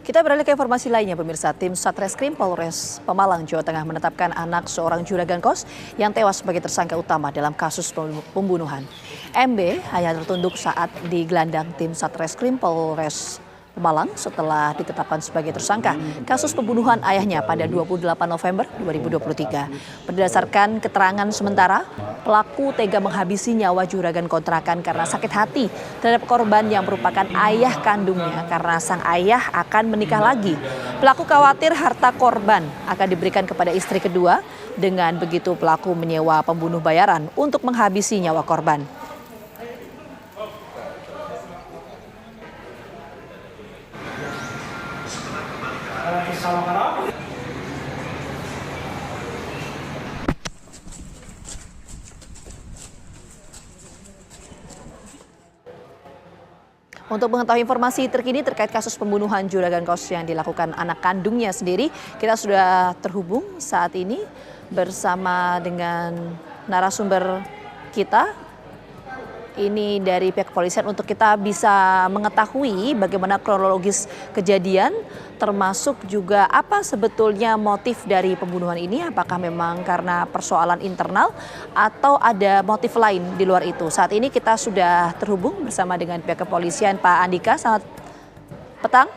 Kita beralih ke informasi lainnya, pemirsa. Tim Satreskrim Polres Pemalang, Jawa Tengah menetapkan anak seorang juragan kos yang tewas sebagai tersangka utama dalam kasus pembunuhan. MB hanya tertunduk saat digelandang tim Satreskrim Polres Pemalang setelah ditetapkan sebagai tersangka kasus pembunuhan ayahnya pada 28 November 2023. Berdasarkan keterangan sementara, pelaku tega menghabisi nyawa juragan kontrakan karena sakit hati terhadap korban yang merupakan ayah kandungnya karena sang ayah akan menikah lagi. Pelaku khawatir harta korban akan diberikan kepada istri kedua. Dengan begitu pelaku menyewa pembunuh bayaran untuk menghabisi nyawa korban. Untuk mengetahui informasi terkini terkait kasus pembunuhan juragan kos yang dilakukan anak kandungnya sendiri, kita sudah terhubung saat ini bersama dengan narasumber kita. Ini dari pihak kepolisian untuk kita bisa mengetahui bagaimana kronologis kejadian, termasuk juga apa sebetulnya motif dari pembunuhan ini, apakah memang karena persoalan internal atau ada motif lain di luar itu. Saat ini kita sudah terhubung bersama dengan pihak kepolisian. Pak Andika, selamat petang.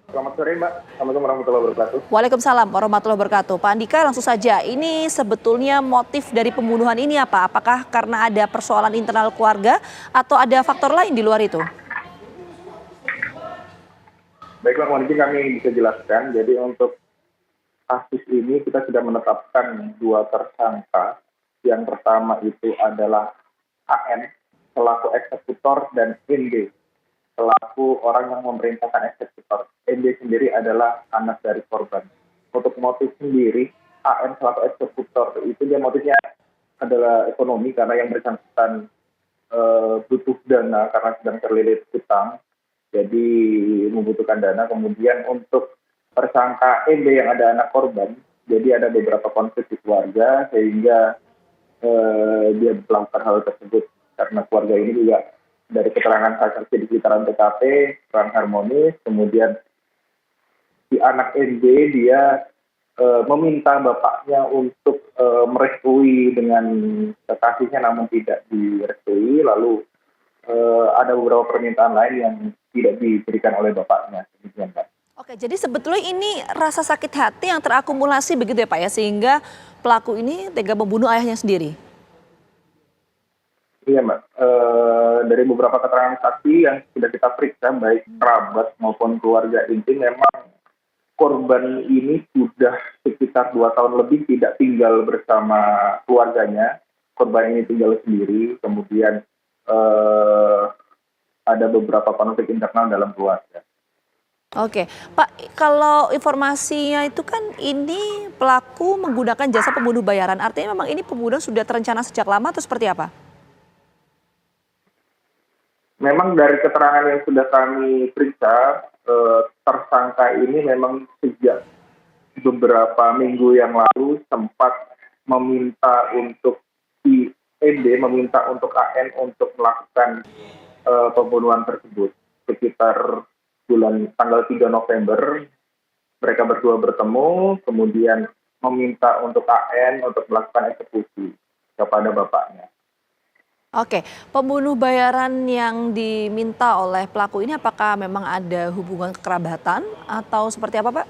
Selamat sore Mbak, Assalamualaikum warahmatullahi wabarakatuh. Waalaikumsalam warahmatullahi wabarakatuh. Pak Andika, langsung saja, ini sebetulnya motif dari pembunuhan ini apa? Apakah karena ada persoalan internal keluarga atau ada faktor lain di luar itu? Baiklah, mohon izin kami bisa jelaskan. Jadi untuk kasus ini kita sudah menetapkan dua tersangka. Yang pertama itu adalah AN selaku eksekutor dan ND selaku orang yang memerintahkan eksekutor. ND sendiri adalah anak dari korban. Untuk motif sendiri, AN selaku eksekutor itu dia motifnya adalah ekonomi karena yang bersangkutan butuh dana karena sedang terlilit hutang, jadi membutuhkan dana. Kemudian untuk tersangka ND yang ada anak korban, jadi ada beberapa konflik di keluarga sehingga dia melakukan hal tersebut karena keluarga ini juga dari keterangan saksi di sekitaran TKP kurang harmonis. Kemudian si anak ND dia meminta bapaknya untuk merestui dengan kekasihnya namun tidak direstui. Lalu ada beberapa permintaan lain yang tidak diberikan oleh bapaknya. Demikian, Pak. Oke, jadi sebetulnya ini rasa sakit hati yang terakumulasi begitu ya Pak ya, sehingga pelaku ini tega membunuh ayahnya sendiri. Iya Mbak, dari beberapa keterangan saksi yang sudah kita periksa baik kerabat maupun keluarga inti, memang korban ini sudah sekitar 2 tahun lebih tidak tinggal bersama keluarganya. Korban ini tinggal sendiri, kemudian ada beberapa konflik internal dalam keluarga. Oke, Pak, kalau informasinya itu kan ini pelaku menggunakan jasa pembunuh bayaran, artinya memang ini pembunuhan sudah terencana sejak lama atau seperti apa? Memang dari keterangan yang sudah kami periksa, tersangka ini memang sejak beberapa minggu yang lalu sempat meminta untuk si ND, meminta untuk AN untuk melakukan pembunuhan tersebut. Sekitar tanggal 3 November, mereka berdua bertemu, kemudian meminta untuk AN untuk melakukan eksekusi kepada bapaknya. Oke, pembunuh bayaran yang diminta oleh pelaku ini apakah memang ada hubungan kekerabatan atau seperti apa, Pak?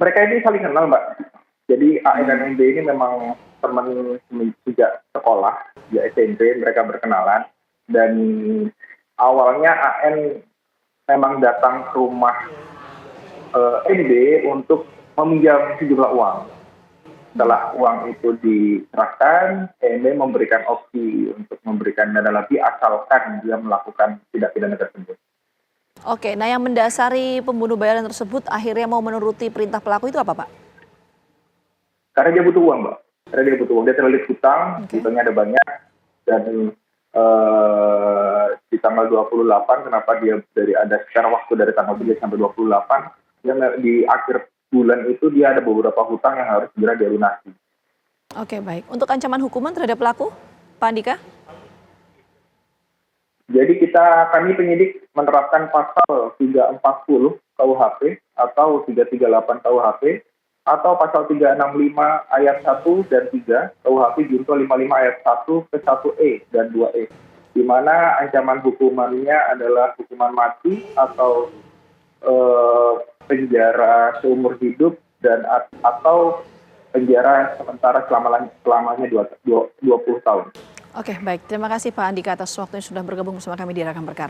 Mereka ini saling kenal, Mbak. Jadi AN dan ND ini memang teman sejak sekolah, di SMP mereka berkenalan. Dan awalnya AN memang datang ke rumah ND untuk meminjam sejumlah uang. Setelah uang itu diserahkan, ND memberikan opsi untuk memberikan dana lebih asalkan dia melakukan tindak pidana tersebut. Oke, nah yang mendasari pembunuh bayaran tersebut akhirnya mau menuruti perintah pelaku itu apa, Pak? Karena dia butuh uang, Mbak. Karena dia butuh uang. Dia terlilit hutang, hutangnya ada banyak. Dan di tanggal 28, kenapa dia ada secara waktu dari tanggal 3 sampai 28, di akhir bulan itu dia ada beberapa hutang yang harus segera dilunasi. Oke, baik. Untuk ancaman hukuman terhadap pelaku, Pak Andika? Jadi kami penyidik menerapkan pasal 340 KUHP atau 338 KUHP atau pasal 365 ayat 1 dan 3 KUHP junto 55 ayat 1 ke 1E dan 2E, di mana ancaman hukumannya adalah hukuman mati atau penjara seumur hidup dan atau penjara sementara selamanya 20 tahun. Oke, baik. Terima kasih Pak Andika atas waktunya sudah bergabung bersama kami di Rekan Perkara.